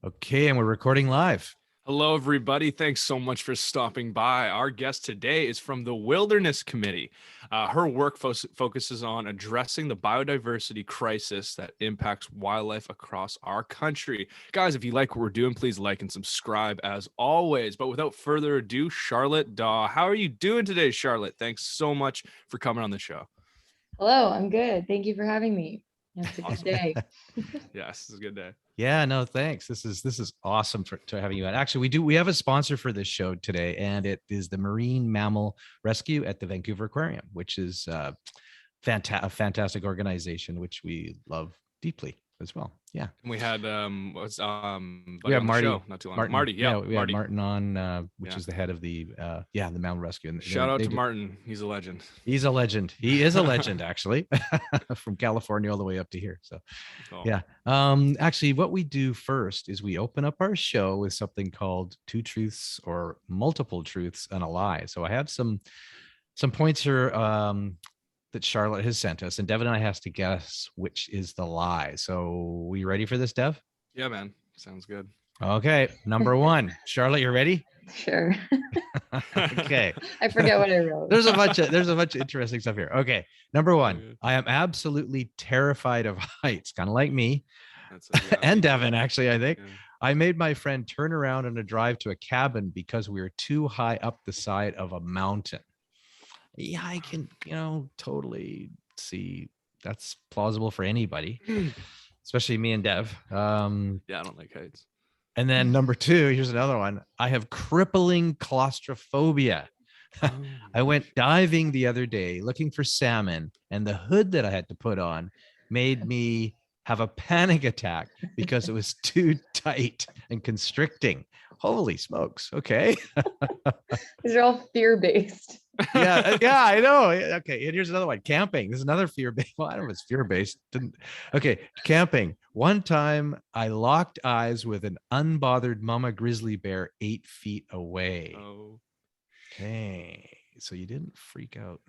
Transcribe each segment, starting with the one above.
Okay, and we're recording live. Hello, everybody. Thanks so much for stopping by. Our guest today is from the Wilderness Committee. Her work focuses on addressing the biodiversity crisis that impacts wildlife across our country. Guys, if you like what we're doing, please like and subscribe as always. But without further ado, Charlotte Dawe. How are you doing today, Charlotte? Thanks so much for coming on the show. Hello, I'm good. Thank you for having me. It's a good day. Yes, it's a good day. Yeah, no, thanks. This is awesome to having you on. Actually, we have a sponsor for this show today, and it is the Marine Mammal Rescue at the Vancouver Aquarium, which is a fantastic organization, which we love deeply as well. Yeah. We had we have Marty Marty, not too long. Martin, Marty, yeah, we had Martin on, which is the head of the Mammal Rescue. And shout out to Martin. He's a legend. He's a legend. He is a legend, actually, from California all the way up to here. So, yeah. Actually, what we do first is we open up our show with something called Two Truths or Multiple Truths and a Lie. So I have some points here that Charlotte has sent us, and Dev and I has to guess which is the lie. So, we ready for this, Dev? Yeah, man. Sounds good. Okay, number one. Charlotte, you ready? Sure. Okay. I forget what I wrote. There's a bunch of interesting stuff here. Okay, number one. I am absolutely terrified of heights, kind of like me. And Devin, actually, I think. Yeah. I made my friend turn around on a drive to a cabin because we were too high up the side of a mountain. Yeah, I can, totally see that's plausible for anybody, especially me and Dev. Yeah, I don't like heights. And then number two, here's another one. I have crippling claustrophobia. I went diving the other day looking for salmon, and the hood that I had to put on made me have a panic attack because it was too tight and constricting. Holy smokes. Okay. These are all fear-based. Yeah, I know. Okay, and here's another one. Camping. This is another fear-based. Well, I don't know if it's fear-based. Okay, camping. One time I locked eyes with an unbothered mama grizzly bear 8 feet away. Oh. Okay, so you didn't freak out.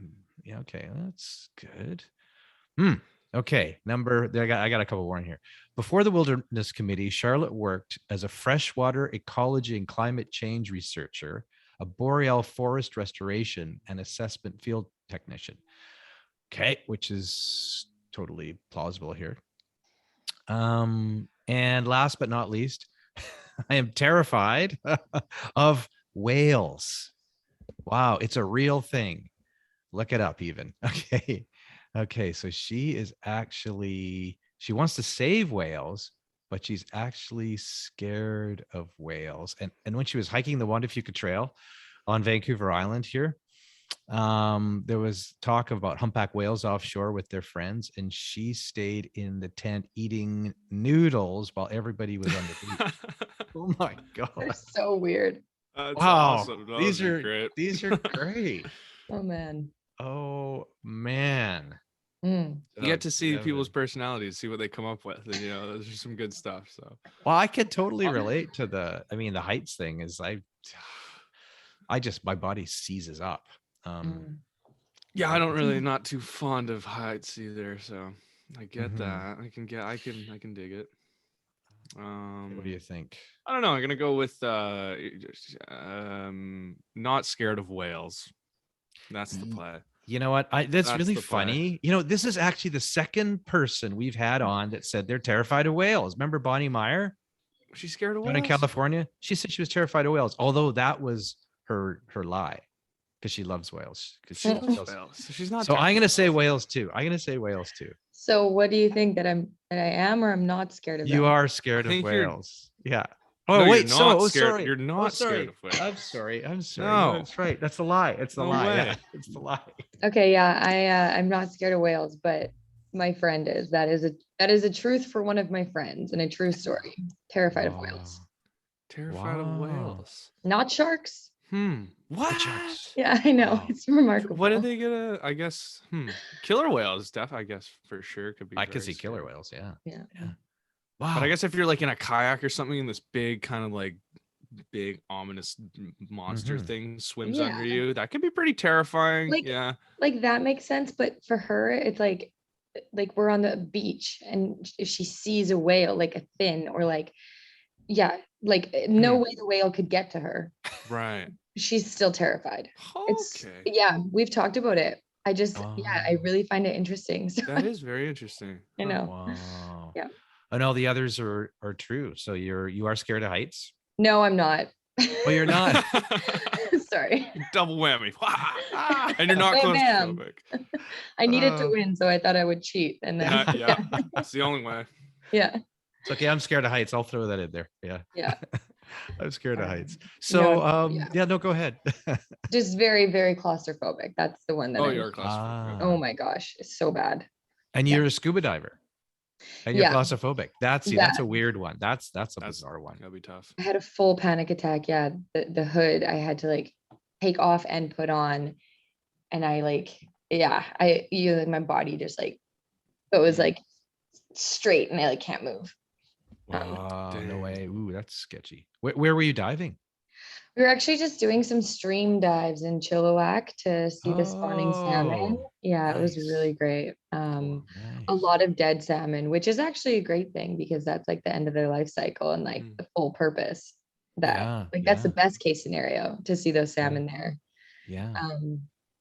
Yeah, okay, that's good. Okay, I got a couple more in here. Before the Wilderness Committee, Charlotte worked as a freshwater ecology and climate change researcher, a boreal forest restoration and assessment field technician. Okay, which is totally plausible here. And last but not least, I am terrified of whales. Wow, it's a real thing. Look it up even. Okay, so she wants to save whales, but she's actually scared of whales. And when she was hiking the Juan de Fuca Trail on Vancouver Island here, there was talk about humpback whales offshore with their friends, and she stayed in the tent eating noodles while everybody was on the beach. Oh my God. They're so weird. That's wow. Awesome. These are great. Oh man. You get to see people's personalities, see what they come up with, and those are some good stuff. So, well, I could totally relate to the heights thing. Is my body seizes up. Yeah, I don't really not too fond of heights either, so I get that. I can dig it. What do you think? I don't know. I'm gonna go with not scared of whales. That's the play. You know what? That's really funny. This is actually the second person we've had on that said they're terrified of whales. Remember Bonnie Meyer? She's scared of whales? In California. She said she was terrified of whales, although that was her lie, because she loves whales. She loves whales. So she's not. So I'm gonna say whales too. So what do you think that I am or I'm not scared of? You are scared of whales. Yeah. Oh, no, wait. Sorry. You're not scared of whales. I'm sorry. No, that's right. That's the lie. It's the lie. Yeah, it's the lie. Okay. Yeah. I'm not scared of whales, but my friend is. That is a truth for one of my friends and a true story. Terrified of whales. Terrified of whales. Not sharks. What? Sharks. Yeah, I know. Wow. It's remarkable. What are they gonna? I guess. Killer whales. I guess for sure could be. I could see killer whales. Yeah. Wow. But I guess if you're like in a kayak or something and this big kind of like big ominous monster thing swims under you, that can be pretty terrifying. Like that makes sense. But for her, it's like we're on the beach and if she sees a whale, like a fin or like, yeah, like no Hmm. way the whale could get to her. Right. She's still terrified. It's, Okay. yeah, we've talked about it. Yeah, I Oh, really find it interesting. So That is very interesting. I Huh. know. wow. Yeah. And all the others are true. So you are scared of heights? No, I'm not. Oh, you're not. Sorry. Double whammy. And you're not Bam, bam. claustrophobic. I needed to Uh, win, so I thought I would cheat. And then, yeah. It's the only way. yeah, It's okay. I'm scared of heights. I'll throw that in there. Yeah. yeah. I'm scared of heights. No, So yeah, yeah, no, go ahead. just very, very claustrophobic. That's the one that Oh, I'm, you're a claustrophobic. oh Ah, my gosh, it's so bad. and Yeah. you're a scuba diver and you're Yeah, claustrophobic. That's that a weird one. That's a That's bizarre one. That'd be tough. I had a full panic attack. Yeah, the hood I had to like take off and put on, and I like, yeah, like my body just like, it was like straight, and I like can't move. Wow, no Dang. way. Ooh, that's sketchy. Where were you diving? We were actually just doing some stream dives in Chilliwack to see the spawning salmon. Oh, Yeah, it was nice. really great. Cool. A nice. lot of dead salmon, which is actually a great thing because that's like the end of their life cycle and like Mm. the full purpose. That Yeah, like that's the yeah, best case scenario to see those salmon there. yeah,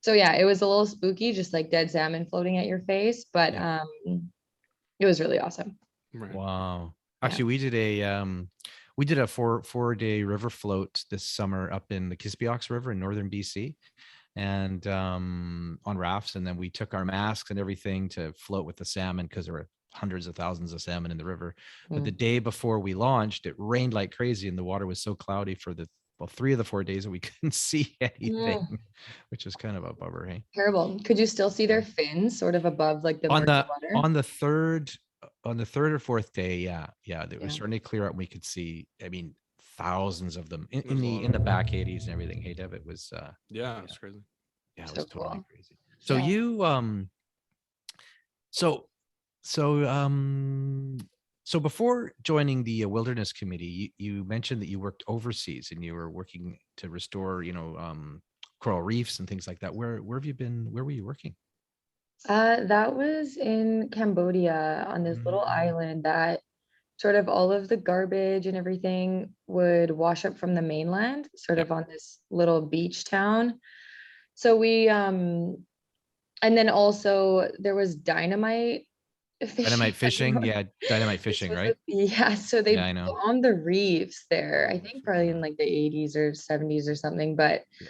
So yeah, it was a little spooky, just like dead salmon floating at your face, but yeah. it was really awesome. Right. Wow. Yeah. Actually, we did a 4-day river float this summer up in the Kispiox River in northern BC, and on rafts. And then we took our masks and everything to float with the salmon because there were hundreds of thousands of salmon in the river. But the Mm. day before we launched, it rained like crazy, and the water was so cloudy for the 3 of the 4 days that we couldn't see anything, which was kind of a bummer. Hey, Terrible. Could you still see their fins sort of above like the on murky the water? on the third or fourth day, yeah, they were Yeah. starting to clear out, and we could see, I mean, thousands of them in, There's a lot in of the back 80s and everything. Hey, Dev, it was Yeah, yeah, it's crazy. yeah, it So was totally cool. crazy. So Yeah. you so so so before joining the wilderness committee, you mentioned that you worked overseas and you were working to restore, coral reefs and things like that. Where have you been? Where were you working? That was in Cambodia on this little Mm, island that sort of all of the garbage and everything would wash up from the mainland, sort yeah. of on this little beach town. So we and then also there was dynamite fishing Dynamite fishing, everywhere. yeah, dynamite This fishing, was right? yeah, so Yeah, they I know. bombed the reefs there, I Oh, I think forgot. probably in like the 80s or 70s or something. But Yeah.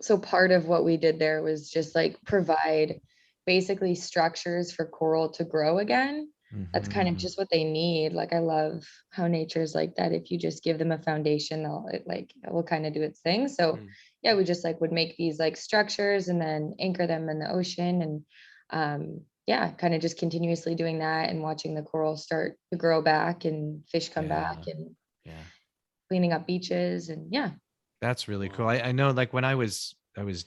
so part of what we did there was just like provide basically structures for coral to grow again. That's kind of Mhm. just what they need. Like I love how nature's like that. If you just give them a foundation, it will kind of do its thing. So Mm. yeah, we just like would make these like structures and then anchor them in the ocean, and yeah, kind of just continuously doing that and watching the coral start to grow back and fish come back Yeah, and yeah. cleaning up beaches, and yeah. That's really cool. Wow. I know, like when I was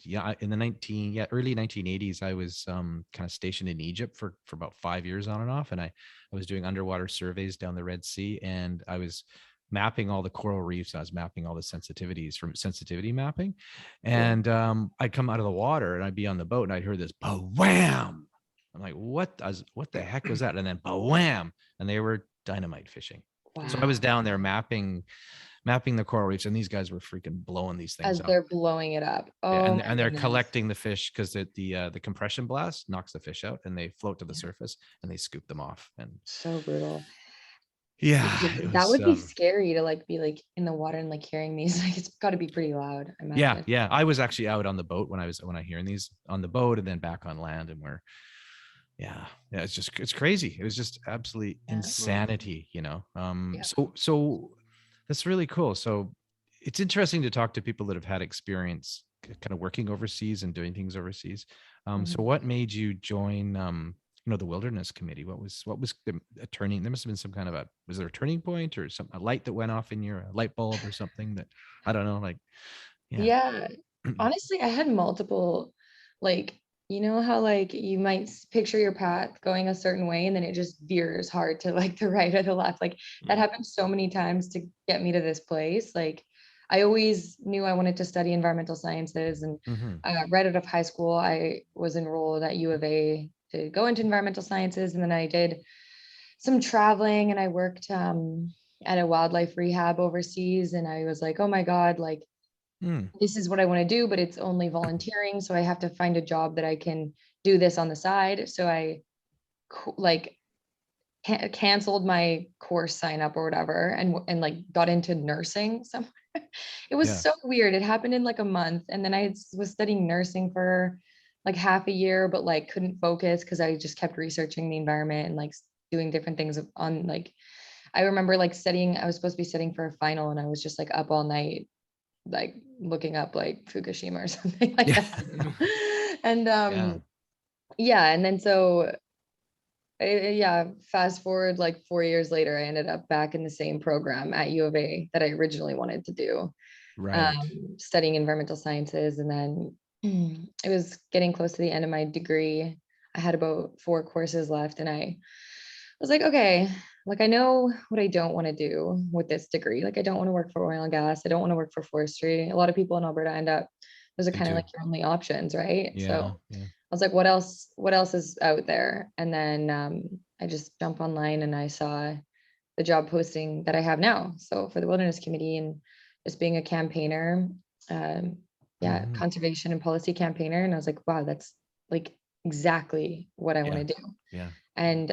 yeah, in the early 1980s, I was kind of stationed in Egypt for about 5 years on and off, and I was doing underwater surveys down the Red Sea, and I was mapping all the coral reefs. I was mapping all the sensitivities from sensitivity mapping, Cool. and I'd come out of the water and I'd be on the boat and I'd hear this wham. I'm like, what the heck was that? And then wham, and they were dynamite fishing. So I was Wow. down there mapping the coral reefs, and these guys were freaking blowing these things As up. they're blowing it up. Yeah, Oh my and they're goodness. collecting the fish because the compression blast knocks the fish out, and they float to the Yeah, surface and they scoop them off. And so brutal. yeah, it That was would be scary to like be like in the water and like hearing these. Like it's got to be pretty loud, I yeah, imagine. yeah. I was actually out on the boat when I hearing these on the boat, and then back on land, and we're yeah, it's crazy. It was just absolutely Yeah. insanity, Yeah. So that's really cool. So it's interesting to talk to people that have had experience kind of working overseas and doing things overseas. So Mhm. what made you join the wilderness committee? What was a turning? There must have been some kind of was there a turning point or a light that went off in your a light bulb or something that I don't know, like yeah. Yeah. Honestly, I had multiple, like, you know how like you might picture your path going a certain way and then it just veers hard to like the right or the left. Like that Mm. happened so many times to get me to this place. Like I always knew I wanted to study environmental sciences, and Mhm. right out of high school, I was enrolled at U of A to go into environmental sciences, and then I did some traveling and I worked at a wildlife rehab overseas, and I was like, oh my God, like Hmm. this is what I want to do, but it's only volunteering. So I have to find a job that I can do this on the side. So I like canceled my course sign up or whatever, and like got into nursing somewhere. It was Yeah. so weird. It happened in like a month, and then I was studying nursing for like half a year, but like couldn't focus because I just kept researching the environment and like doing different things on like, I remember like studying, I was supposed to be studying for a final, and I was just like up all night like looking up like Fukushima or something like Yeah. that. And Yeah. yeah, and then so yeah, fast forward like 4 years later, I ended up back in the same program at U of A that I originally wanted to do, Right. studying environmental sciences. And then it was getting close to the end of my degree. I had about 4 courses left, and I was like, okay, like I know what I don't want to do with this degree. Like I don't want to work for oil and gas. I don't want to work for forestry. A lot of people in Alberta end up, those are Me kind of too. like your only options, right? So Yeah. Yeah. I was like, what else is out there? And then I just jumped online and I saw the job posting that I have now. So for the Wilderness Committee, and just being a campaigner, yeah, Mhm. conservation and policy campaigner. And I was like, wow, that's like exactly what I want Yeah. to do. Yeah. And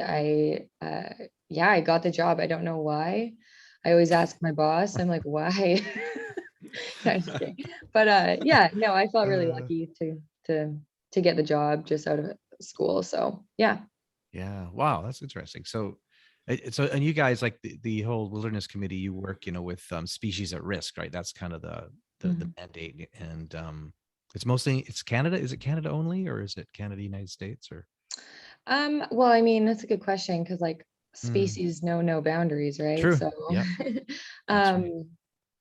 yeah, I got the job. I don't know why. I always ask my boss, I'm like, why? No, I'm just kidding. But yeah, no, I felt really Uh, lucky to get the job just out of school. So yeah. yeah. Wow. That's interesting. So, so, and you guys like the whole wilderness committee, you work, with species at risk, right? That's kind of the Mhm. mandate. And it's mostly, it's Canada. Is it Canada only, or is it Canada, United States, or? Well, I mean, that's a good question because like Hmm. species know no boundaries, right? True. So Yep. That's right. um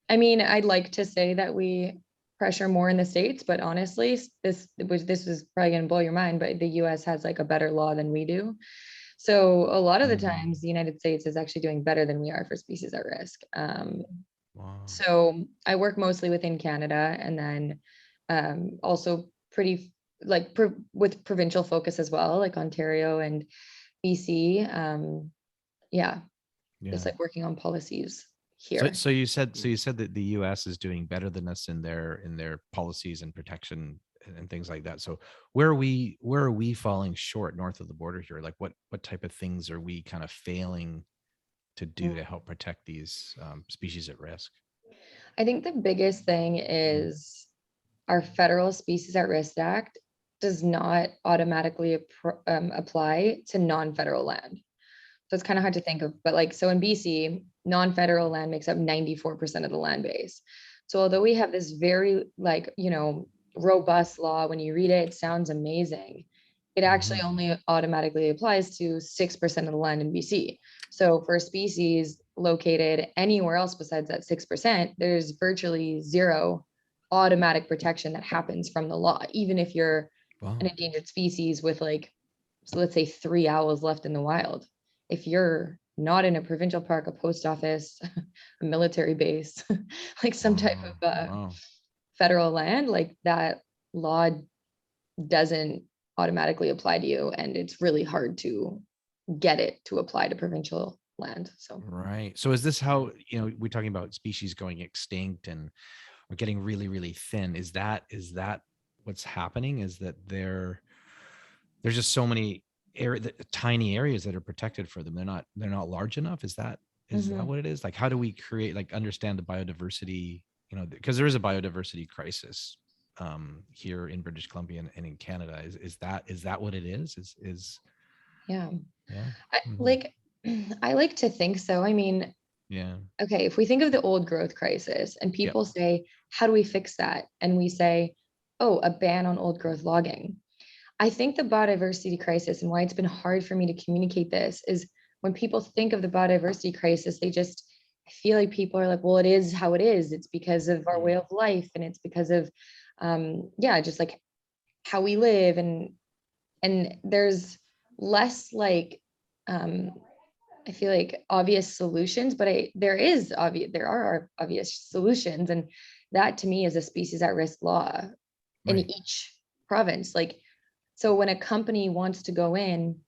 I mean, I'd like to say that we pressure more in the States, but honestly, this was probably gonna blow your mind, but the US has like a better law than we do. So a lot of the Mm. times the United States is actually doing better than we are for species at risk. Wow. So I work mostly within Canada, and then also pretty like with provincial focus as well, like Ontario and BC. Yeah, just Yeah. like working on policies So, here. so you said that the U.S. is doing better than us in their policies and protection and things like that. So, where are we falling short north of the border here? Like, what type of things are we kind of failing to do to help protect these species at risk? I think the biggest thing Mm. is our Federal Species at Risk Act does not automatically apply to non-federal land. So it's kind of hard to think of, but like, so in BC, non-federal land makes up 94% of the land base. So although we have this very like, robust law, when you read it, it sounds amazing. It actually Mhm. only automatically applies to 6% of the land in BC. So for a species located anywhere else besides that 6%, there's virtually zero automatic protection that happens from the law, even if you're an Wow. endangered species with like, so let's say 3 owls left in the wild. If you're not in a provincial park, a post office, a military base, like some type Wow. of Wow. federal land, like that law doesn't automatically apply to you, and it's really hard to get it to apply to provincial land. So Right. So is this how, we're talking about species going extinct and we're getting really, really thin? Is that what's happening? Is that there's just so many tiny areas that are protected for them. They're not large enough. Is that mhm. what it is? Like, how do we create, like, understand the biodiversity, because there is a biodiversity crisis here in British Columbia and in Canada. Is that what it is Yeah, yeah. I, Mhm. like I like to think so. I mean, Yeah. okay, if we think of the old growth crisis and Yep. people say, how do we fix that? And we say, oh, a ban on old growth logging. I think the biodiversity crisis, and why it's been hard for me to communicate this, is when people think of the biodiversity crisis, I feel like people are like, well, it is how it is. It's because of our way Mhm. of life, and it's because of, yeah, just like how we live. And there's less like, um, I feel like obvious solutions, but there are obvious solutions. And that to me is a species at risk law in Right. each province. Like, so when a company wants to go in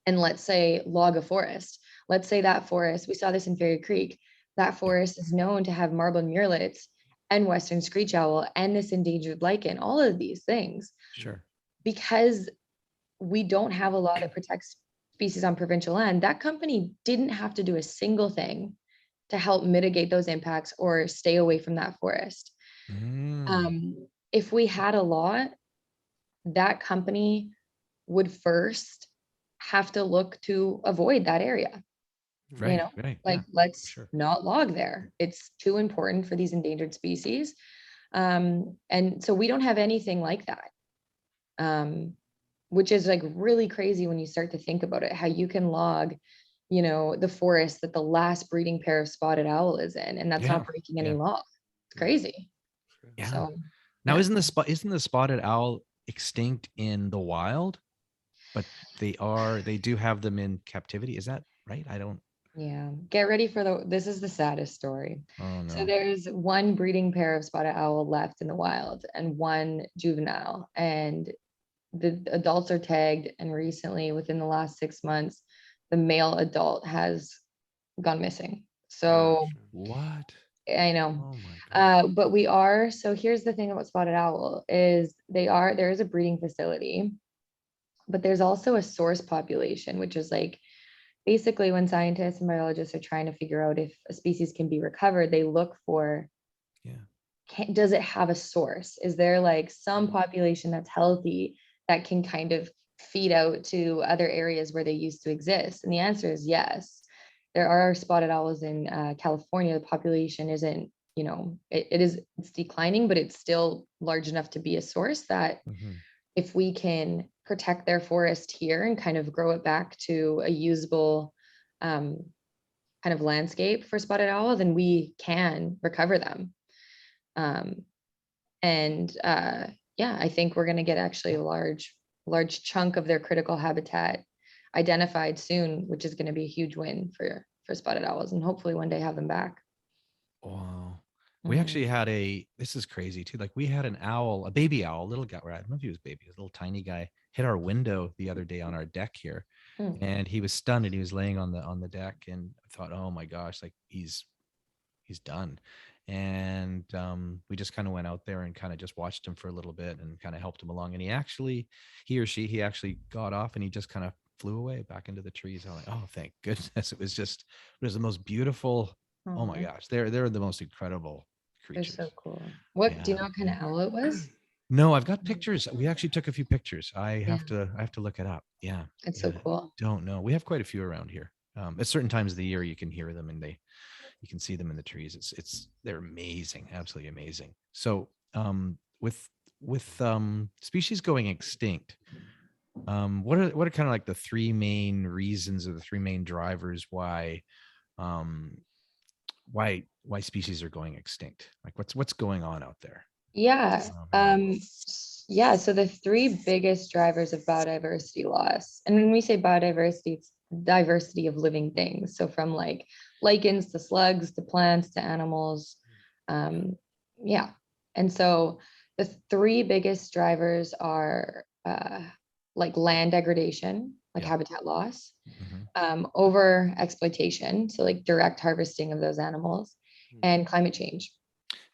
and let's say log a forest, let's say that forest, we saw this in Fairy Creek, that forest is known to have marbled murrelets and western screech owl and this endangered lichen, all of these things. Sure. Because we don't have a law that protects species on provincial land, that company didn't have to do a single thing to help mitigate those impacts or stay away from that forest. If we had a law, that company would first have to look to avoid that area. Right, You know, right. like, Yeah, let's sure. not log there. It's too important for these endangered species. And so we don't have anything like that. Which is like really crazy when you start to think about it, how you can log, you know, the forest that the last breeding pair of spotted owl is in, and that's Yeah, not breaking any yeah. law. It's crazy. Yeah. So Now, yeah. isn't the spotted owl extinct in the wild? But they do have them in captivity. Is that right? I don't. Yeah, get ready for this is the saddest story. Oh So no. there's one breeding pair of spotted owl left in the wild and one juvenile, and the adults are tagged, and recently within the last 6 months the male adult has gone missing. So What? I know. Oh my God. But so here's the thing about spotted owl is there is a breeding facility, but there's also a source population, which is like basically when scientists and biologists are trying to figure out if a species can be recovered, they look for, does it have a source? Is there like some population that's healthy that can kind of feed out to other areas where they used to exist? And the answer is yes. There are spotted owls in California. The population isn't, you know, it's declining, but it's still large enough to be a source that if we can protect their forest here and kind of grow it back to a usable kind of landscape for spotted owl, then we can recover them. Yeah, I think we're going to get actually a large chunk of their critical habitat identified soon, which is going to be a huge win for spotted owls, and hopefully one day have them back. Wow. We actually had this is crazy too. Like we had an owl, a baby owl, a little guy, I don't know if he was baby, a little tiny guy, hit our window the other day on our deck here. And he was stunned and he was laying on the deck, and I thought, oh my gosh, like he's done. And we just kind of went out there and kind of just watched him for a little bit and kind of helped him along. And he actually got off and he just kind of flew away back into the trees. I'm like, oh, thank goodness. It was the most beautiful. Oh my gosh, they're the most incredible creatures. They're so cool. Do you know what kind of owl it was? No, I've got pictures. We actually took a few pictures. I have to look it up. Yeah. It's so cool. Don't know. We have quite a few around here. At certain times of the year you can hear them and you can see them in the trees. They're amazing, absolutely amazing. So with species going extinct, what are kind of like the three main reasons or the three main drivers why species are going extinct? Like what's going on out there? Yeah. So the three biggest drivers of biodiversity loss, and when we say biodiversity, it's diversity of living things. So from like lichens to slugs to plants to animals. Yeah. And so the three biggest drivers are like land degradation, like habitat loss, over exploitation, so like direct harvesting of those animals, and climate change.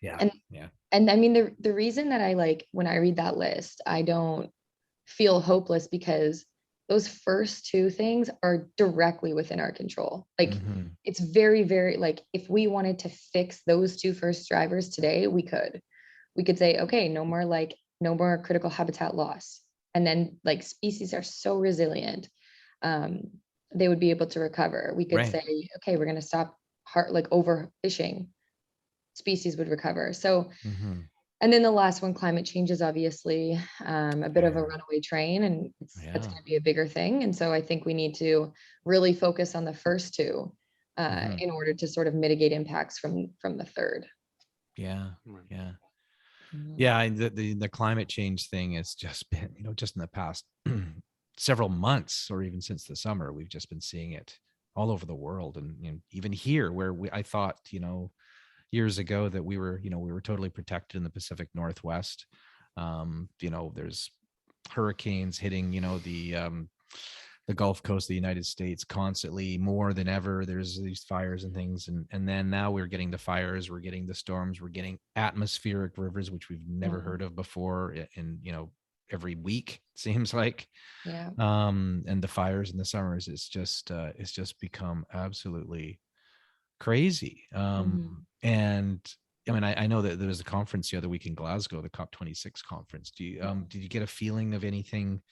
And I mean, the reason that I when I read that list, I don't feel hopeless, because those first two things are directly within our control. Like it's very, very, like if we wanted to fix those two first drivers today, we could say, okay, no more critical habitat loss. And then like species are so resilient, they would be able to recover. We could say, okay, we're going to stop overfishing, species would recover. So, and then the last one, climate change, is obviously a bit of a runaway train, and it's going to be a bigger thing. And so I think we need to really focus on the first two in order to sort of mitigate impacts from the third. Yeah. The climate change thing has just been, just in the past several months, or even since the summer, we've just been seeing it all over the world. And even here where I thought, years ago that we were totally protected in the Pacific Northwest. There's hurricanes hitting, the Gulf Coast of the United States constantly, more than ever. There's these fires and things, and then now we're getting the fires, we're getting the storms, we're getting atmospheric rivers, which we've never heard of before, in every week, seems like. Yeah. And the fires in the summers, it's just become absolutely crazy. And I mean, I know that there was a conference the other week in Glasgow, the COP26 conference. Did you get a feeling of anything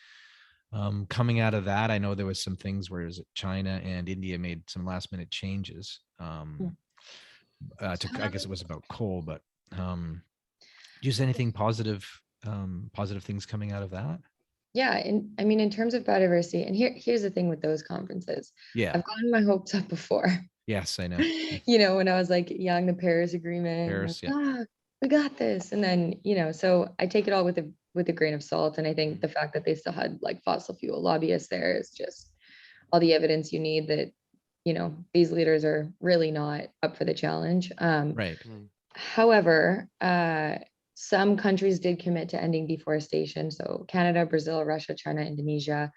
coming out of that? I know there was some things where China and India made some last minute changes. I guess it was about coal, but do you see anything positive things coming out of that? Yeah, and I mean, in terms of biodiversity, and here's the thing with those conferences. Yeah. I've gotten my hopes up before. Yes, I know. When I was like young, the Paris Agreement, Paris, like, we got this. And then, so I take it all with a grain of salt. And I think the fact that they still had like fossil fuel lobbyists there is just all the evidence you need that, these leaders are really not up for the challenge. Right. However, some countries did commit to ending deforestation. So Canada, Brazil, Russia, China, Indonesia,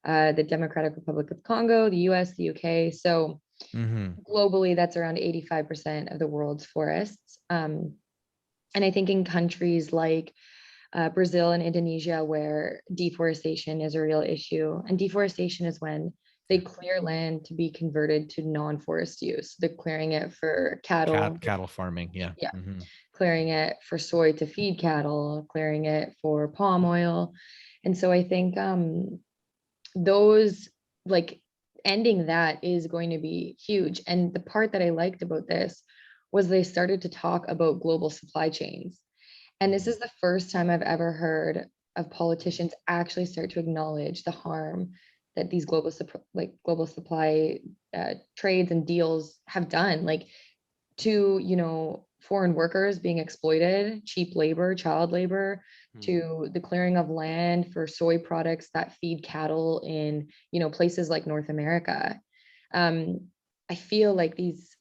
the Democratic Republic of Congo, the US, the UK. So globally, that's around 85% of the world's forests. And I think in countries like Brazil and Indonesia, where deforestation is a real issue, and deforestation is when they clear land to be converted to non-forest use. They're clearing it for cattle. Cattle farming, yeah. Yeah. Clearing it for soy to feed cattle, clearing it for palm oil. And so I think those, like, ending that is going to be huge. And the part that I liked about this was they started to talk about global supply chains. And this is the first time I've ever heard of politicians actually start to acknowledge the harm that these global supply trades and deals have done, like, to, foreign workers being exploited, cheap labor, child labor, to the clearing of land for soy products that feed cattle in, places like North America. I feel like these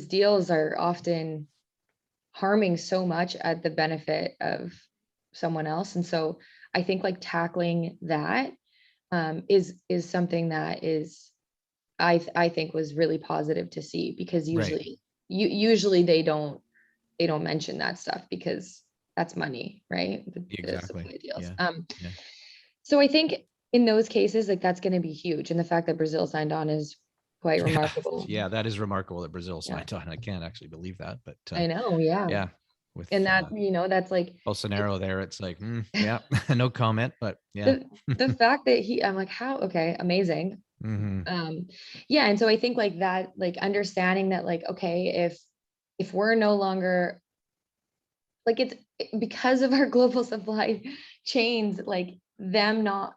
deals are often harming so much at the benefit of someone else. And so I think like tackling that is something that is, I think was really positive to see, because usually they don't mention that stuff because that's money, right? Exactly. The deals. Yeah. So I think in those cases, like, that's going to be huge. And the fact that Brazil signed on is quite remarkable. Yeah, that is remarkable that Brazil signed on. I can't actually believe that, but I know. Yeah. Yeah. With, and that, that's like Bolsonaro there, it's like, yeah, no comment, but yeah. The fact that I'm like, how, okay, amazing. Yeah. And so I think like that, like understanding that, like, okay, if we're no longer, like, it's because of our global supply chains, like them not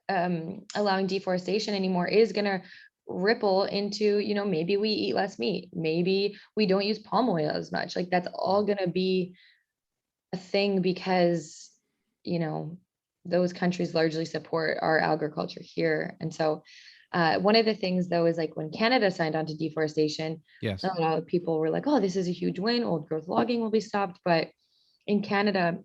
allowing deforestation anymore is going to ripple into, maybe we eat less meat, maybe we don't use palm oil as much. Like, that's all going to be a thing because, those countries largely support our agriculture here. And so one of the things, though, is like when Canada signed on to deforestation, yes, a lot of people were like, oh, this is a huge win, old growth logging will be stopped. But in Canada,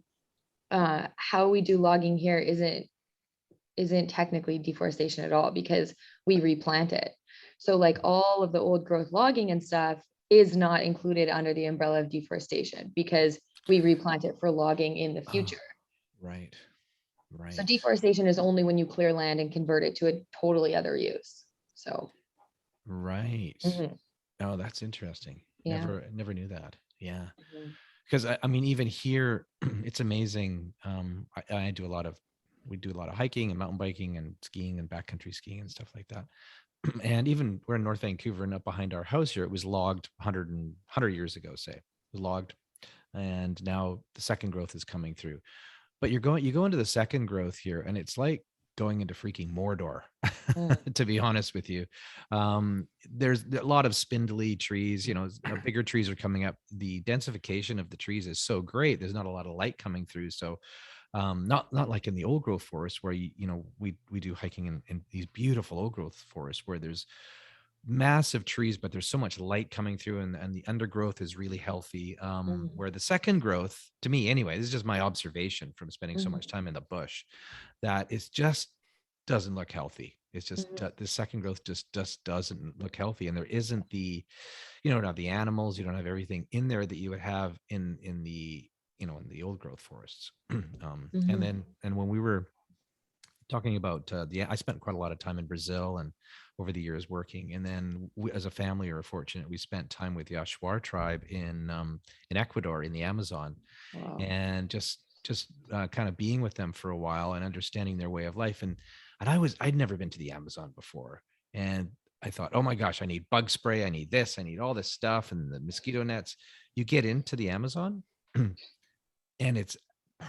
how we do logging here isn't technically deforestation at all, because we replant it. So like all of the old growth logging and stuff is not included under the umbrella of deforestation, because we replant it for logging in the future. Right. So deforestation is only when you clear land and convert it to a totally other use. So. Right. Oh, that's interesting. Yeah. Never knew that. Yeah. Because I mean, even here, it's amazing. We do a lot of hiking and mountain biking and skiing and backcountry skiing and stuff like that. And even we're in North Vancouver, and up behind our house here, it was logged 100 years ago, say. It was logged. And now the second growth is coming through. But you go into the second growth here, and it's like going into freaking Mordor, to be honest with you. There's a lot of spindly trees, bigger trees are coming up. The densification of the trees is so great. There's not a lot of light coming through. So not like in the old growth forest where, we do hiking in these beautiful old growth forests where there's massive trees, but there's so much light coming through, and the undergrowth is really healthy. Where the second growth, to me anyway, this is just my observation from spending so much time in the bush, that it just doesn't look healthy. It's just Mhm. the second growth just doesn't look healthy, and there isn't the, you don't have the animals, you don't have everything in there that you would have in the, in the old growth forests. And Mhm. then, and when we were talking about I spent quite a lot of time in Brazil and over the years working, and then we, as a family, are fortunate we spent time with the Ashwar tribe in Ecuador in the Amazon, Wow. and just kind of being with them for a while and understanding their way of life. And I'd never been to the Amazon before, and I thought, oh my gosh, I need bug spray, I need this, I need all this stuff, and the mosquito nets. You get into the Amazon, and it's a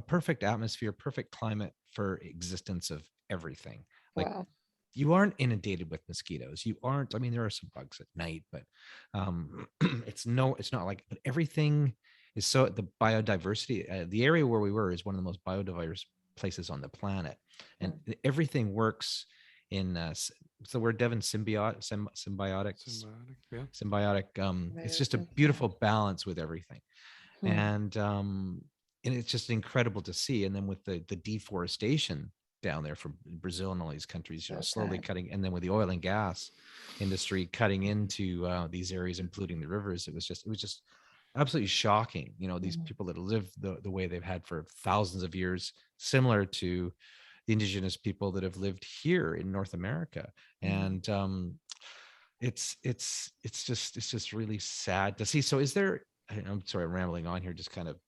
perfect atmosphere, perfect climate for existence of everything. Like, Wow. you aren't inundated with mosquitoes. You aren't, I mean, there are some bugs at night, but it's not like, but everything is so, the biodiversity, the area where we were is one of the most biodiverse places on the planet. And Mm. everything works in, it's the word, Devin, symbiotic, Symbiotic, yeah. symbiotic. It's just a Symbiosis, yeah. beautiful balance with everything. Hmm. And it's just incredible to see. And then with the deforestation down there from Brazil and all these countries, So slowly sad. cutting, and then with the oil and gas industry cutting into these areas, including the rivers, it was just absolutely shocking. These Mhm. people that live the way they've had for thousands of years, similar to the indigenous people that have lived here in North America. Mhm. And it's just really sad to see. So is there, I'm sorry, I'm rambling on here, just kind of,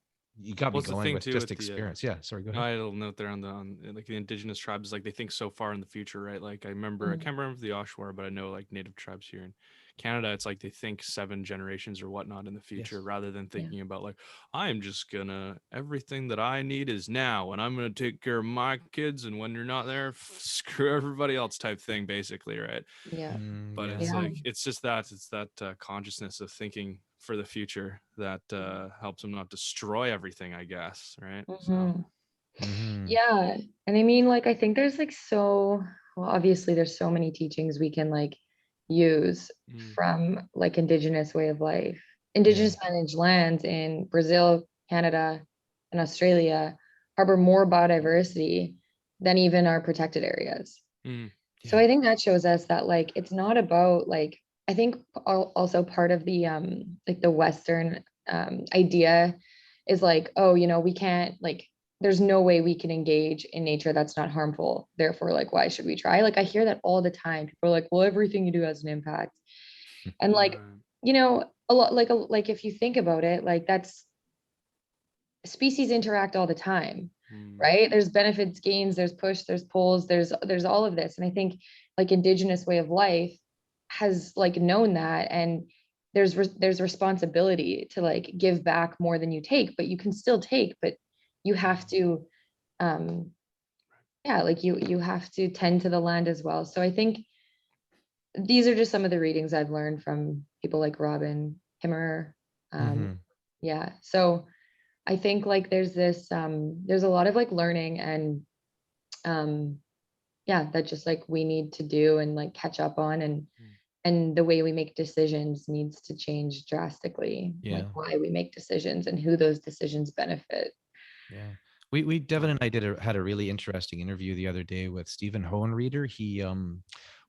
you got me What's the going thing with too just with the experience. Yeah, sorry, go ahead. I'll note there on like the indigenous tribes, like they think so far in the future, right? Like I Mhm. can't remember the Oshawa, but I know like native tribes here in Canada, it's like they think 7 generations or whatnot in the future, Yes. rather than Yeah. thinking about like, I'm just gonna, everything that I need is now, and I'm gonna take care of my kids, and when you're not there, screw everybody else type thing, basically, right? Yeah. But Yeah. it's Yeah. like it's that consciousness of thinking for the future that helps them not destroy everything, I guess, right? So. Mhm. Hmm. Yeah. And I mean, like, I think there's like well, obviously there's so many teachings we can like use Mm. from like indigenous way of life. Yeah. Indigenous managed lands in Brazil, Canada, and Australia harbor more biodiversity than even our protected areas. Mm. So Yeah. I think that shows us that like it's not about like, I think also part of the like the Western idea is like, oh, we can't like, there's no way we can engage in nature that's not harmful. Therefore, like, why should we try? Like I hear that all the time. People are like, well, everything you do has an impact. And like, Right. a lot like if you think about it, like that's, species interact all the time, Mm. right? There's benefits, gains, there's push, there's pulls, there's all of this. And I think like indigenous way of life has like known that, and there's responsibility to like give back more than you take, but you can still take, but you have to um yeah, like you have to tend to the land as well. So I think these are just some of the readings I've learned from people like Robin Kimmerer. um Hmm. yeah, so I think like there's a lot of like learning and um yeah, that just like we need to do and like catch up on, Mm. and the way we make decisions needs to change drastically, like Yeah. why we make decisions and who those decisions benefit. Yeah. We Devin and Totally. I had a really interesting interview the other day with Stephen Hohenrieder. He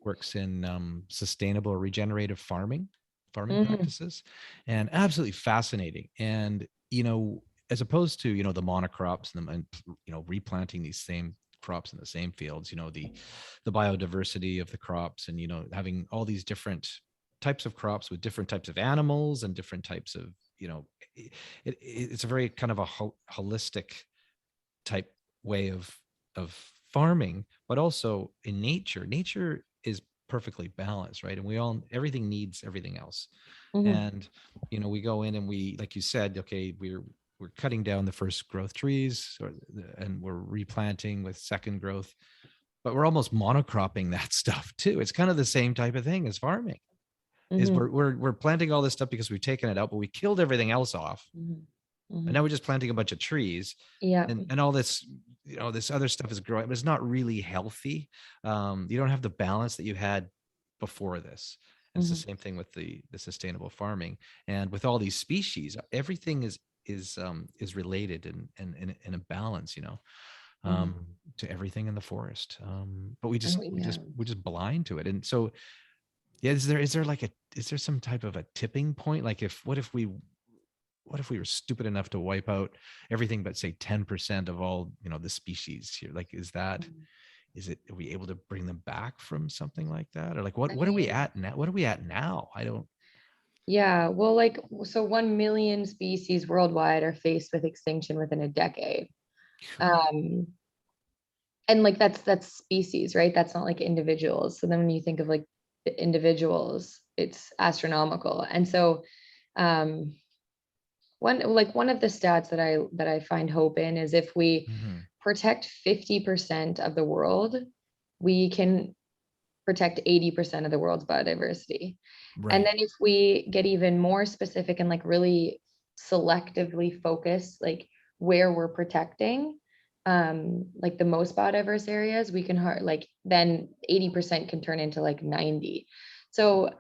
works in sustainable regenerative farming Mhm. practices, and absolutely fascinating. And as opposed to the monocrops and replanting these same crops in the same fields, the biodiversity of the crops, and having all these different types of crops with different types of animals and different types of it's a very kind of a holistic type way of farming, but also in nature is perfectly balanced, right? And everything needs everything else. Mhm. And we go in and we, like you said, okay, we're cutting down the first growth trees, and we're replanting with second growth, but we're almost monocropping that stuff too. It's kind of the same type of thing as farming, is Mhm. we're planting all this stuff because we've taken it out, but we killed everything else off, Mhm. and now Mhm. we're just planting a bunch of trees, Yeah. and all this, this other stuff is growing, but it's not really healthy. You don't have the balance that you had before this. And it's the Mhm. same thing with the sustainable farming, and with all these species, everything is related and in a balance. to everything in the forest. But we just, yeah. we're just blind to it. And so, yeah, is there some type of a tipping point? Like what if we were stupid enough to wipe out everything but say 10% of all, the species here? Like, are we able to bring them back from something like that? Or like, what are we at now? What are we at now? I don't. Yeah, well, like, so 1 million species worldwide are faced with extinction within a decade. And like that's species, right? That's not like individuals. So then when you think of like the individuals, it's astronomical. And so one of the stats that I find hope in is if we protect 50% of the world, we can protect 80% of the world's biodiversity. Right. And then if we get even more specific and like really selectively focus like where we're protecting, like the most biodiverse areas, we can like then 80% can turn into like 90. So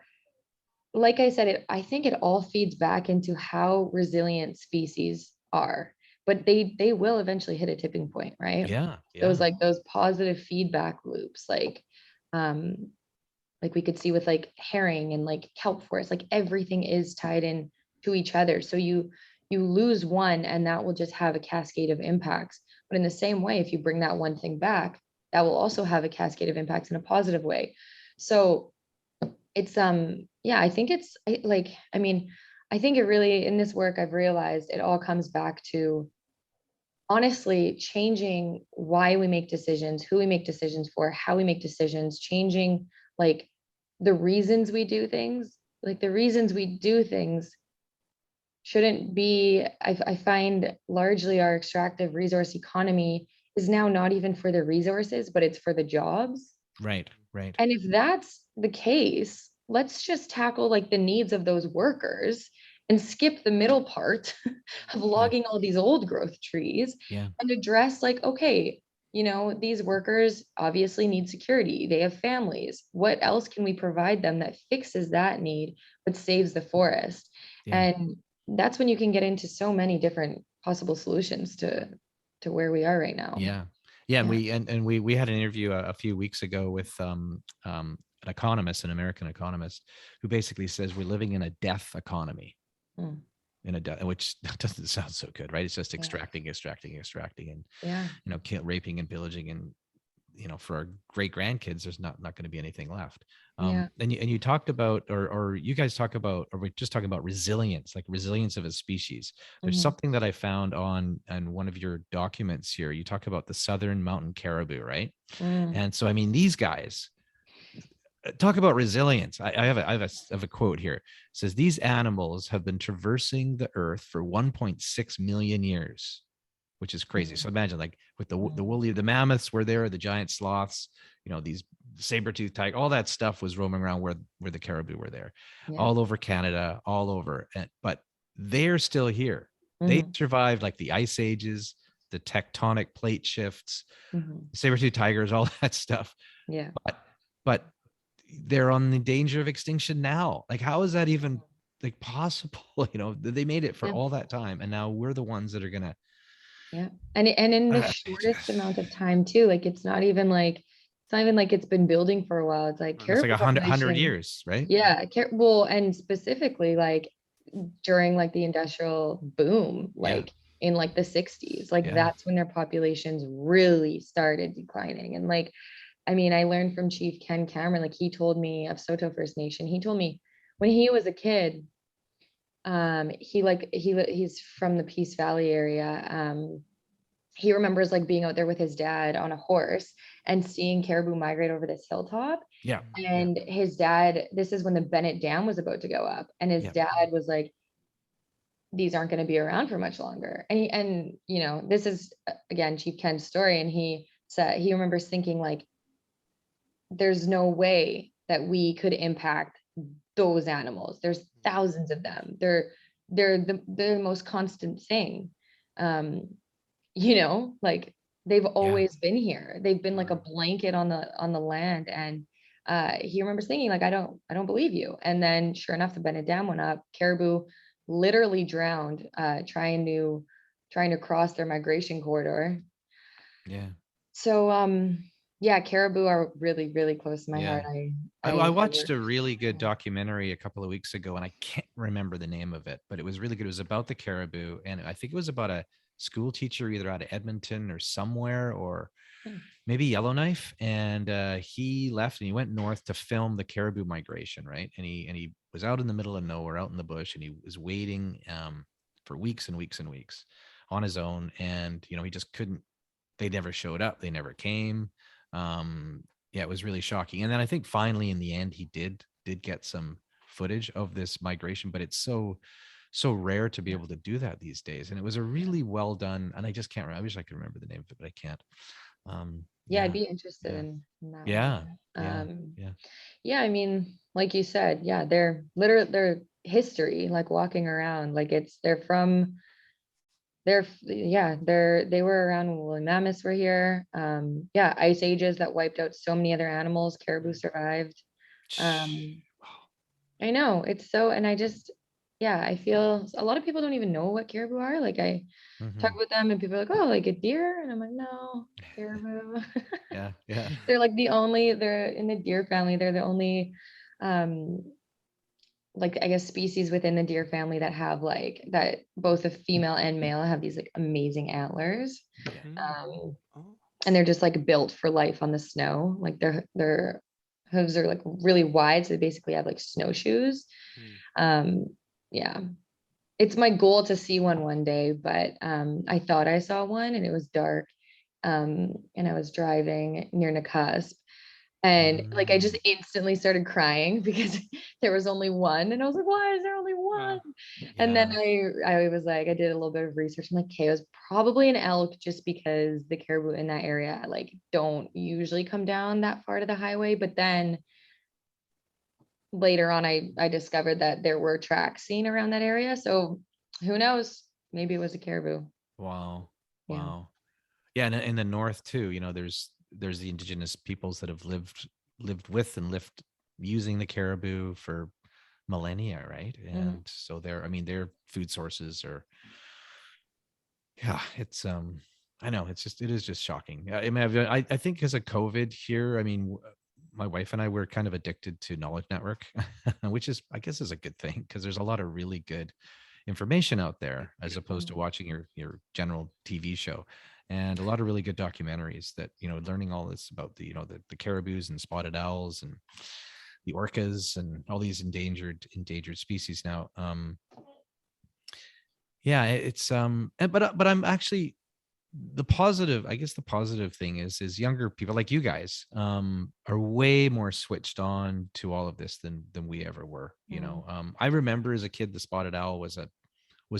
like I said, I think it all feeds back into how resilient species are, but they will eventually hit a tipping point, right? Yeah. Those positive feedback loops, like we could see with like herring and like kelp forests, like everything is tied in to each other. So you lose one and that will just have a cascade of impacts. But in the same way, if you bring that one thing back, that will also have a cascade of impacts in a positive way. So it's yeah, I think I think it really, in this work, I've realized it all comes back to honestly changing why we make decisions, who we make decisions for, how we make decisions, changing like the reasons we do things. Like the reasons we do things shouldn't be, I find largely our extractive resource economy is now not even for the resources, but it's for the jobs. Right. And if that's the case, let's just tackle like the needs of those workers and skip the middle part of logging all these old growth trees and address like, okay, these workers obviously need security. They have families. What else can we provide them that fixes that need, but saves the forest? And that's when you can get into so many different possible solutions to where we are right now. And we had an interview a few weeks ago with an economist, an American economist, who basically says we're living in a death economy. Which doesn't sound so good, right? It's just extracting, and raping and pillaging, and for our great grandkids, there's not going to be anything left. And you talked about, or you guys talk about, or we're just talking about resilience, like resilience of a species. There's something that I found on one of your documents here. You talk about the southern mountain caribou, right? And so, I mean, these guys. Talk about resilience. I have a quote here. It says these animals have been traversing the earth for 1.6 million years, which is crazy. So imagine like with the woolly, the mammoths were there, the giant sloths, these saber-toothed tiger, all that stuff was roaming around where the caribou were there, all over Canada, all over. But they're still here. They survived like the ice ages, the tectonic plate shifts, saber-toothed tigers, all that stuff. But they're on the danger of extinction now. Like, how is that even like possible? They made it for all that time, and now we're the ones that are gonna. And in the shortest amount of time too. Like it's not even like it's been building for a while. It's like it's like 100 years, right? Well, and specifically like during like the industrial boom, like in like the 60s, like that's when their populations really started declining. And like, I mean, I learned from Chief Ken Cameron, like he told me of Soto First Nation. He told me when he was a kid, he's from the Peace Valley area. He remembers like being out there with his dad on a horse and seeing caribou migrate over this hilltop. And his dad, this is when the Bennett Dam was about to go up. And his dad was like, these aren't going to be around for much longer. And this is again, Chief Ken's story. And he said, he remembers thinking like, there's no way that we could impact those animals. There's thousands of them. They're the most constant thing. Like they've always been here. They've been like a blanket on the land. And he remembers thinking like, I don't believe you. And then sure enough, the Bennett Dam went up. Caribou literally drowned, trying to cross their migration corridor. Yeah. So yeah, caribou are really, really close to my Yeah. heart. I I watched work. a really good documentary a couple of weeks ago, and I can't remember the name of it, but it was really good. It was about the caribou, and I think it was about a school teacher either out of Edmonton or somewhere, or Hmm. maybe Yellowknife. And he left and he went north to film the caribou migration, right? And he was out in the middle of nowhere, out in the bush, and he was waiting for weeks and weeks and weeks on his own. And he just couldn't. They never showed up. They never came. Yeah, it was really shocking. And then I think finally in the end he did get some footage of this migration, but it's so rare to be able to do that these days. And it was a really well done, and I just can't remember. I wish I could remember the name of it, but I can't. Yeah, I'd Yeah, be interested yeah, in that one. yeah, yeah, yeah, Yeah, I mean, like you said, yeah, they're literally their history, like walking around, like they were around when woolly mammoths were here. Yeah, ice ages that wiped out so many other animals. Caribou survived. Um, I know it's so, and yeah, I feel a lot of people don't even know what caribou are. Like I talk hmm with them and people are like, oh, like a deer. And I'm like, no, caribou. yeah, yeah. They're in the deer family. They're the only, um, like I guess species within the deer family that have like that both a female and male have these like amazing antlers. Um, Oh. and they're just like built for life on the snow. Like their hooves are like really wide. So they basically have like snowshoes. Mm. Um, yeah. It's my goal to see one day, but I thought I saw one and it was dark. And I was driving near Nakusp. And like I just Mm, instantly started crying because there was only one. And I was like, why is there only one? And then yeah, I was like, I did a little bit of research. I'm like, okay, it was probably an elk just because the caribou in that area like don't usually come down that far to the highway. But then later on I discovered that there were tracks seen around that area. So who knows? Maybe it was a caribou. wow, Yeah. wow. Yeah, and in the north too, there's the indigenous peoples that have lived with and lived using the caribou for millennia, right? Mhm. And so their food sources are, yeah, it's I know, it is just shocking. I mean, I think because of COVID here, I mean, my wife and I were kind of addicted to Knowledge Network, which is, I guess, is a good thing because there's a lot of really good information out there as opposed to Mhm. watching your general TV show, and a lot of really good documentaries that learning all this about the caribous and spotted owls and the orcas and all these endangered species now. Yeah, it's but I'm actually the positive, I guess the positive thing is younger people like you guys are way more switched on to all of this than we ever were. Mhm. I remember as a kid the spotted owl was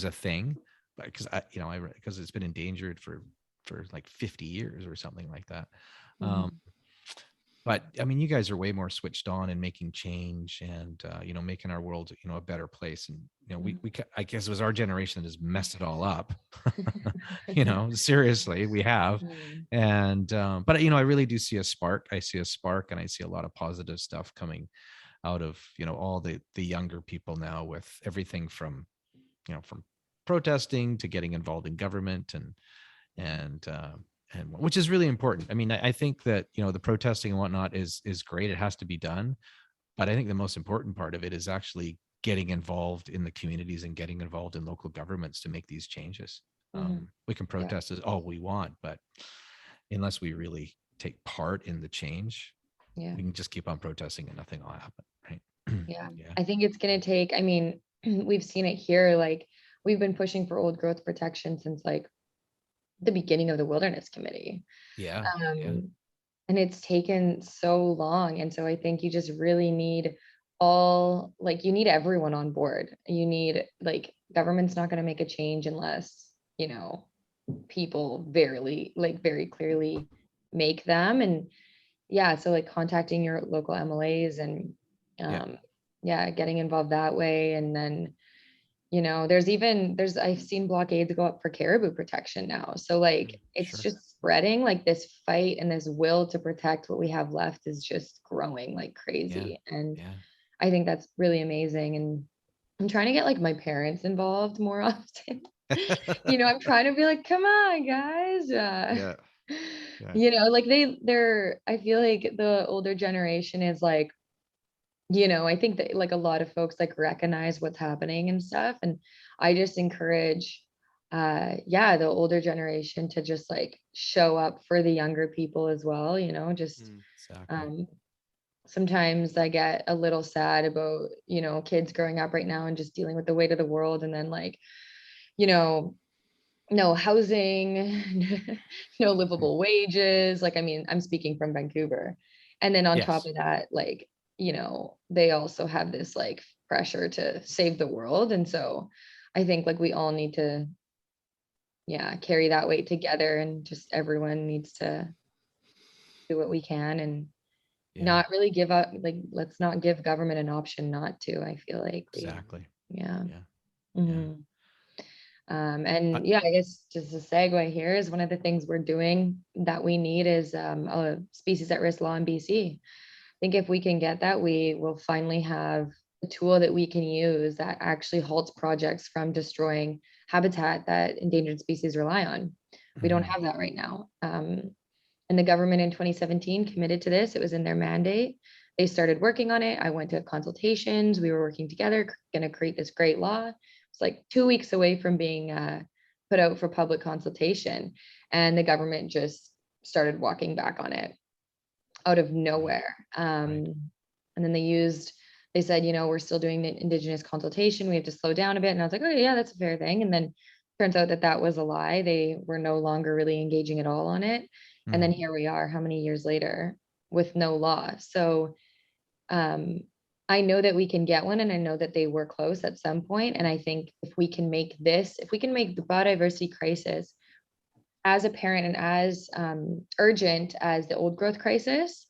a thing, but because it's been endangered for like 50 years or something like that. Um, Mhm. but I mean, you guys are way more switched on and making change and making our world a better place. And I guess it was our generation that has messed it all up. Seriously, we have. Mhm. And but I really do see a spark. I see a spark, and I see a lot of positive stuff coming out of all the younger people now, with everything from protesting to getting involved in government and which is really important. I mean, I think that the protesting and whatnot is great. It has to be done, but I think the most important part of it is actually getting involved in the communities and getting involved in local governments to make these changes. Mhm. We can Yeah. protest as all we want, but unless we really take part in the change, Yeah. we can just keep on protesting and nothing will happen, right? Yeah. Yeah, I think it's going to take, I mean, we've seen it here. Like we've been pushing for old growth protection since like the beginning of the Wilderness Committee. yeah, yeah, Um, and it's taken so long. And so I think you just really need you need everyone on board. You need like government's not going to make a change unless, people very clearly make them. And yeah, so like contacting your local MLAs and yeah. um yeah, getting involved that way. And then, I've seen blockades go up for caribou protection now. So like it's Sure. just spreading, like this fight and this will to protect what we have left is just growing like Yeah, crazy. And yeah. I think that's really amazing. And I'm trying to get like my parents involved more often. I'm trying to be like, come on, guys. Yeah. Yeah. You know, like they're, I feel like the older generation is like, you know, I think that like a lot of folks like recognize what's happening and stuff. And I just encourage, yeah, the older generation to just like show up for the younger people as well, you know, just, Exactly. um, sometimes I get a little sad about, you know, kids growing up right now and just dealing with the weight of the world. And then like, you know, no housing, no livable wages. Like, I mean, I'm speaking from Vancouver. And then on top Yes. of that, like, you know, they also have this like pressure to save the world. And so I think like we all need to, yeah, carry that weight together, and just everyone needs to do what we can and Yeah. not really give up. Like, let's not give government an option not to. I feel like we, Exactly. yeah. Yeah. Yeah. Mhm. And yeah, I guess just a segue here is one of the things we're doing that we need is a species at risk law in BC. I think if we can get that, we will finally have a tool that we can use that actually halts projects from destroying habitat that endangered species rely on. We don't Mhm. have that right now. And the government in 2017 committed to this. It was in their mandate. They started working on it. I went to consultations. We were working together, going to create this great law. It's like 2 weeks away from being put out for public consultation. And the government just started walking back on it out of nowhere. Right. And then they said, you know, we're still doing the Indigenous consultation. We have to slow down a bit. And I was like, oh, yeah, that's a fair thing. And then turns out that that was a lie. They were no longer really engaging at all on it. And then Mhm. here we are, how many years later, with no law. So um, I know that we can get one, and I know that they were close at some point. And I think if we can make the biodiversity crisis as apparent and as urgent as the old growth crisis,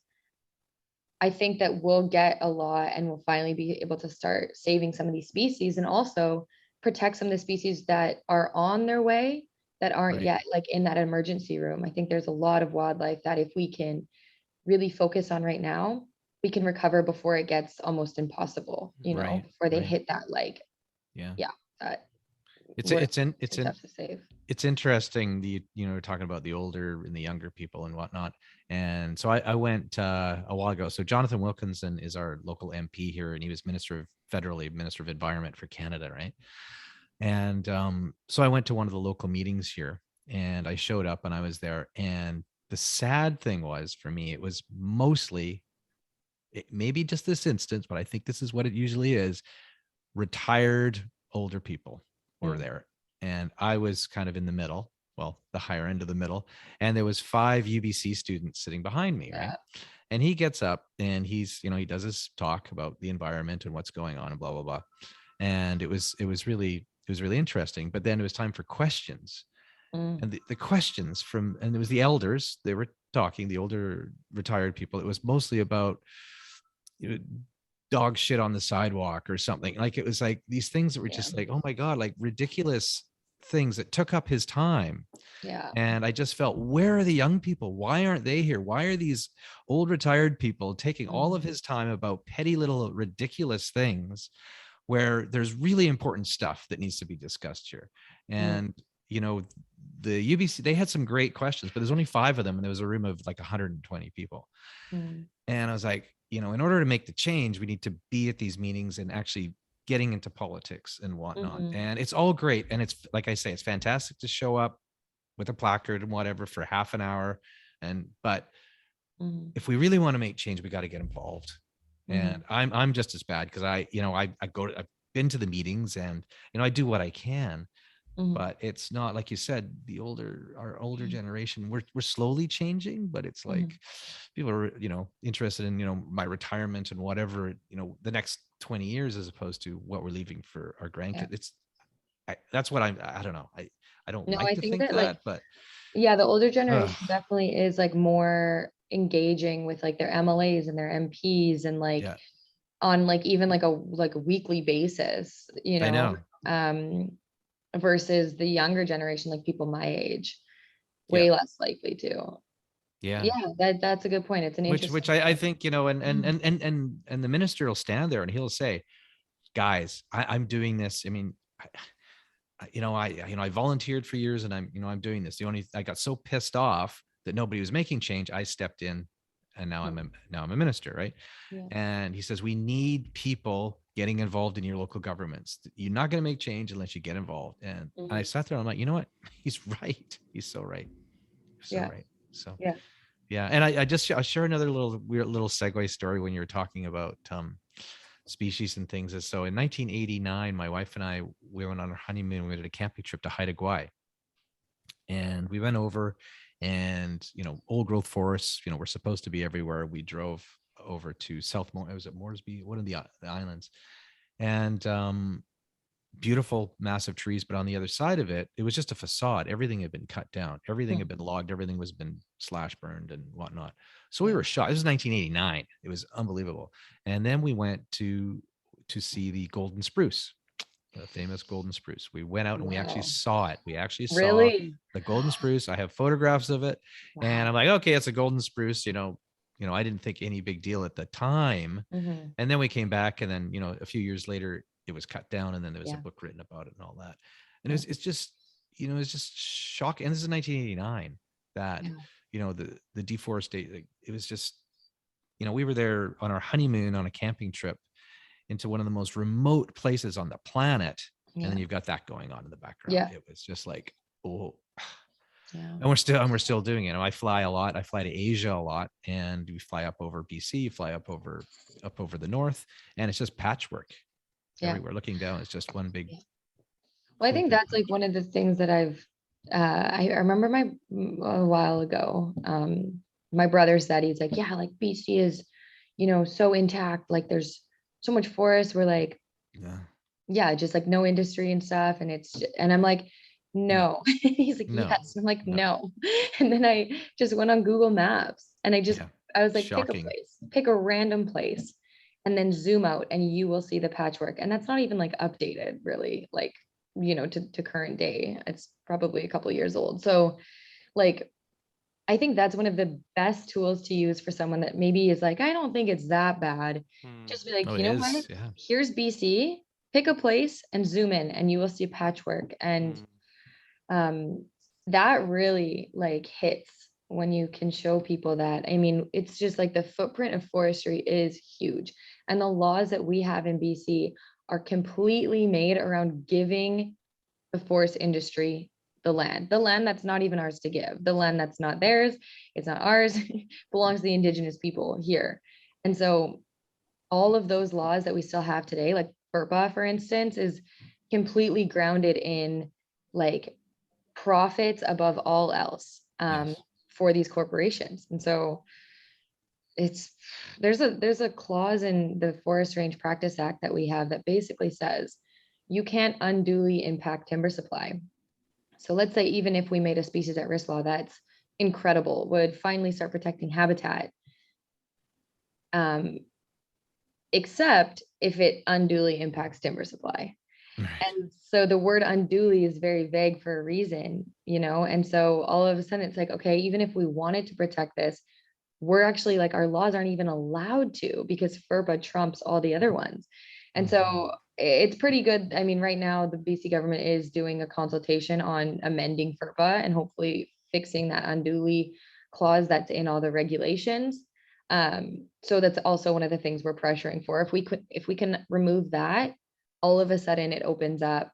I think that we'll get a law and we'll finally be able to start saving some of these species, and also protect some of the species that are on their way that aren't Right. yet like in that emergency room. I think there's a lot of wildlife that if we can really focus on right now, we can recover before it gets almost impossible, you know, Right. before they Right. hit that like, Yeah. yeah, that It's where it's in too tough to save. it's interesting we're talking about the older and the younger people and whatnot. And so I went a while ago. So Jonathan Wilkinson is our local MP here, and he was federally minister of environment for Canada, right? And so I went to one of the local meetings here, and I showed up and I was there. And the sad thing was for me, it was mostly, maybe just this instance, but I think this is what it usually is, retired older people were Mm, there, and I was kind of in the middle, well, the higher end of the middle, and there was 5 UBC students sitting behind me, right? yeah. And he gets up and he does his talk about the environment and what's going on and blah blah blah. And it was really interesting, but then it was time for questions. Mm, And the questions and it was the elders, they were talking, the older retired people. It was mostly about, you know, dog shit on the sidewalk or something. Like, it was like these things that were yeah. just like, oh my God, like ridiculous things that took up his time. Yeah. And I just felt, where are the young people? Why aren't they here? Why are these old retired people taking all of Mm, his time about petty little ridiculous things, where there's really important stuff that needs to be discussed here? mm, And, the UBC, they had some great questions, but there's only 5 of them, and there was a room of like 120 people. mm, And I was like, in order to make the change, we need to be at these meetings and actually getting into politics and whatnot. mhm, And it's all great. And it's, like I say, it's fantastic to show up with a placard and whatever for half an hour. But mhm, if we really want to make change, we got to get involved. And mhm, I'm just as bad, because I've been to the meetings, and, I do what I can. mhm, But it's not, like you said, our older mhm, generation, we're slowly changing, but it's mhm. like people are, interested in, my retirement and whatever, the next 20 years, as opposed to what we're leaving for our Yeah. grandkids. That's what I don't know. I don't No, like I to think think that like, that, but yeah, the older ugh, generation definitely is like more engaging with like their MLAs and their MPs, and like yeah, on like even like a weekly basis, you I know, know. um, versus the younger generation, like people my age, Yeah. way less likely to. Yeah. Yeah, that's a good point. It's an Which interesting I point. think, and the minister will stand there and he'll say, guys, I'm doing this. I mean, I volunteered for years, and I'm doing this. I got so pissed off that nobody was making change, I stepped in, and now I'm a minister, right? Yeah. And he says, we need people getting involved in your local governments. You're not going to make change unless you get involved. And I sat there, I'm like, you know what? He's right. He's so right. So Yeah. right. So Yeah. yeah. And I'll share another weird little segue story when you were talking about species and things. And so in 1989, my wife and I, we went on our honeymoon. We did a camping trip to Haida Gwaii. And we went over, and, old growth forests, we're supposed to be everywhere. We drove over to South was it Moresby, one of the islands, and beautiful, massive trees. But on the other side of it, it was just a facade. Everything had been cut down. Everything had been logged. Everything was been slash burned and whatnot. So we were shocked. This was 1989. It was unbelievable. And then we went to see the golden spruce, the famous golden spruce. We went out and we actually saw it. We actually saw Really? the golden spruce. I have photographs of it. And I'm like, okay, it's a golden spruce, I didn't think any big deal at the time. Mhm. And then we came back, and then, a few years later, it was cut down, and then there was a Yeah. book written about it and all that. And it's just, it's just shocking. And this is 1989 that, the deforestation, it was just, we were there on our honeymoon on a camping trip into one of the most remote places on the planet. Yeah. And then you've got that going on in the background. Yeah. It was just like, oh, Yeah. and we're still doing it. I fly a lot. I fly to Asia a lot, and we fly up over BC, fly up over the north, and it's just patchwork everywhere. Looking down, it's just one big. Well, I think that's like one of the things that I remember a while ago, my brother said, he's like, yeah, like BC is, so intact. Like there's so much forest. We're like, just like no industry and stuff. And I'm like, no. He's like, No. yes. I'm like, no. And then I just went on Google Maps, and I was like, Shocking. pick a random place, and then zoom out, and you will see the patchwork. And that's not even like updated really, like, to current day. It's probably a couple of years old. So like, I think that's one of the best tools to use for someone that maybe is like, I don't think it's that bad. Just be like, Oh, you know it what? is, yeah. Here's BC, pick a place and zoom in, and you will see patchwork. And that really like hits when you can show people that. I mean, it's just like the footprint of forestry is huge. And the laws that we have in BC are completely made around giving the forest industry the land that's not even ours to give, the land that's not theirs, it's not ours, belongs to the indigenous people here. And so all of those laws that we still have today, like FERPA, for instance, is completely grounded in like profits above all else for these corporations. And so there's a clause in the Forest Range Practice Act that we have that basically says you can't unduly impact timber supply. So let's say even if we made a species at risk law that's incredible, would finally start protecting habitat, except if it unduly impacts timber supply. Right. And so the word unduly is very vague for a reason, and so all of a sudden it's like, okay, even if we wanted to protect this, we're actually like, our laws aren't even allowed to, because FERPA trumps all the other ones. And so it's pretty good. I mean, right now the BC government is doing a consultation on amending FERPA and hopefully fixing that unduly clause that's in all the regulations. So that's also one of the things we're pressuring for. If we can remove that, all of a sudden it opens up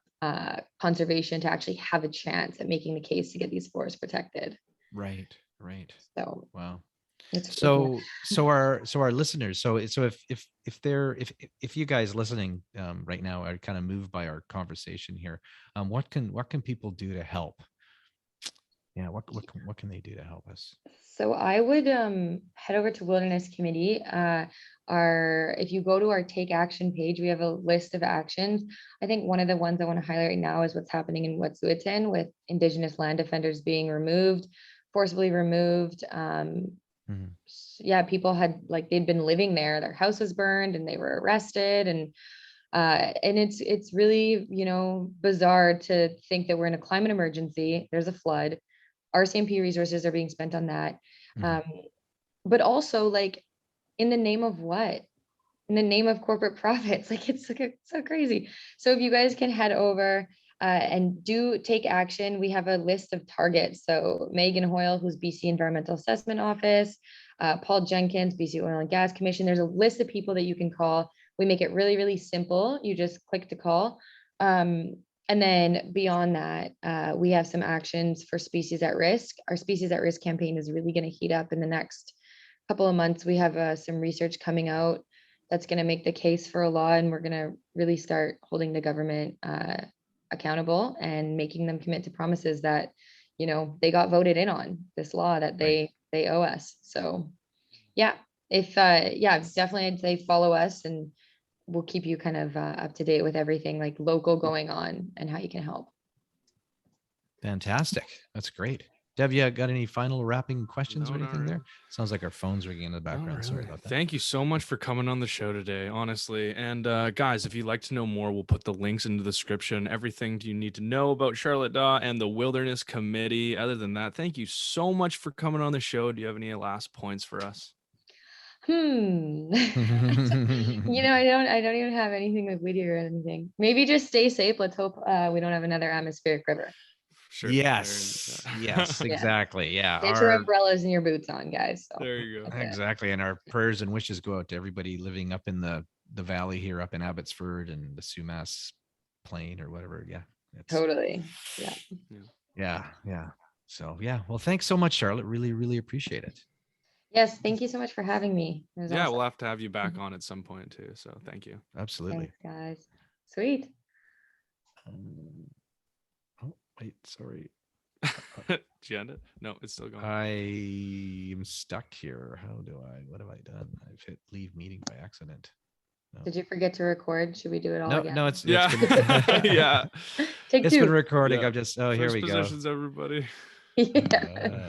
conservation to actually have a chance at making the case to get these forests protected. Right. So wow. So our listeners, so if you guys listening right now are kind of moved by our conversation here, what can people do to help? Yeah, what can they do to help us? So I would head over to Wilderness Committee. If you go to our Take Action page, we have a list of actions. I think one of the ones I want to highlight right now is what's happening in Wet'suwet'en with Indigenous land defenders being forcibly removed. Yeah, people had they'd been living there, their house was burned and they were arrested, and it's really, bizarre to think that we're in a climate emergency. There's a flood. RCMP resources are being spent on that. But also in the name of what? In the name of corporate profits. It's so crazy. So if you guys can head over, and do take action. We have a list of targets. So Megan Hoyle, who's BC Environmental Assessment Office, Paul Jenkins, BC Oil and Gas Commission. There's a list of people that you can call. We make it really, really simple. You just click to call. And then beyond that, we have some actions for species at risk. Our species at risk campaign is really going to heat up in the next couple of months. We have some research coming out that's going to make the case for a law, and we're going to really start holding the government accountable and making them commit to promises that, you know, they got voted in on this law that they owe us. So yeah, definitely I'd say follow us, and we'll keep you kind of up to date with everything like local going on and how you can help. Fantastic. That's great. Dev, you got any final wrapping questions No, or not anything really. there? Sounds like our phone's ringing in the background. Sorry about that. Thank you so much for coming on the show today, honestly. And guys, if you'd like to know more, we'll put the links in the description, everything you need to know about Charlotte Dawe and the Wilderness Committee. Other than that, thank you so much for coming on the show. Do you have any last points for us? You know, I don't even have anything like witty or anything. Maybe just stay safe. Let's hope we don't have another atmospheric river. Sure. Yes. Yes, exactly. Yeah. Get your umbrellas and your boots on, guys. So There you go. Exactly. And our prayers and wishes go out to everybody living up in the valley here, up in Abbotsford and the Sumas Plain or whatever. Yeah. Totally. Yeah. Yeah. So yeah. Well, thanks so much, Charlotte. Really, really appreciate it. Yes. Thank you so much for having me. It was awesome. We'll have to have you back on at some point too. So thank you. Absolutely. Thanks, guys. Sweet. Oh, wait, sorry. Did you end it? No, it's still going. I am stuck here. What have I done? I've hit leave meeting by accident. No. Did you forget to record? Should we do it all again? No, it's yeah. yeah. Take It's two. been recording. Yeah. I'm just, here First we go. positions, everybody. Yeah.